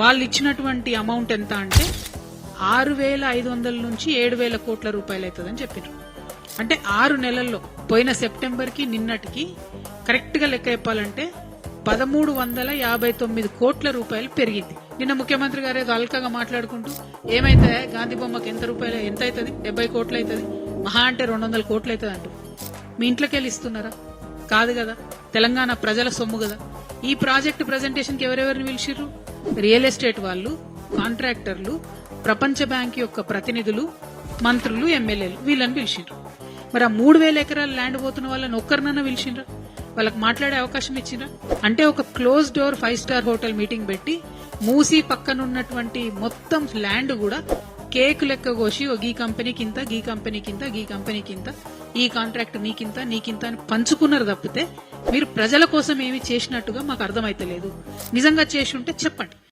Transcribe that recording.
వాళ్ళు ఇచ్చినటువంటి అమౌంట్ ఎంత అంటే 6,500 నుంచి 7,000 కోట్ల రూపాయలు అవుతుందని చెప్పారు. అంటే 6 నెలల్లో పోయిన సెప్టెంబర్ కి నిన్నటికి కరెక్ట్ గా లెక్క చెప్పాలంటే 1,359 కోట్ల రూపాయలు పెరిగింది. నిన్న ముఖ్యమంత్రి గారు ఏదో అల్కగా మాట్లాడుకుంటూ ఏమైతే గాంధీ బొమ్మకి ఎంత రూపాయలు ఎంత అవుతుంది, 70 కోట్లు అవుతుంది, మహా అంటే 200 కోట్లు అవుతుంది అంటూ మీ ఇంట్లోకి వెళ్ళి ఇస్తున్నారా? కాదు కదా, తెలంగాణ ప్రజల సొమ్ము కదా. ఈ ప్రాజెక్టు ప్రెజెంటేషన్ కి ఎవరెవరిని పిలిచిర్రు? రియల్ ఎస్టేట్ వాళ్ళు, కాంట్రాక్టర్లు, ప్రపంచ బ్యాంక్ యొక్క ప్రతినిధులు, మంత్రులు, ఎమ్మెల్యేలు వీళ్ళని పిలిచిండ్రు. మరి ఆ 3,000 ఎకరాల ల్యాండ్ పోతున్న వాళ్ళని ఒక్కరినన్నా పిలిచిండ్రా? వాళ్ళకి మాట్లాడే అవకాశం ఇచ్చిండ్రా? అంటే ఒక close door 5 star hotel meeting పెట్టి మూసి పక్కనున్నటువంటి మొత్తం ల్యాండ్ కూడా కేక్ లెక్క కోసి గీ కంపెనీకి ఇంత, గీ కంపెనీకి ఇంత, గీ కంపెనీకి ఇంత, ఈ కాంట్రాక్ట్ నీకింత నీకింత అని పంచుకున్నారు తప్పితే మీరు ప్రజల కోసం ఏమి చేసినట్టుగా మాకు అర్థమైతలేదు. నిజంగా చేసి ఉంటే చెప్పండి.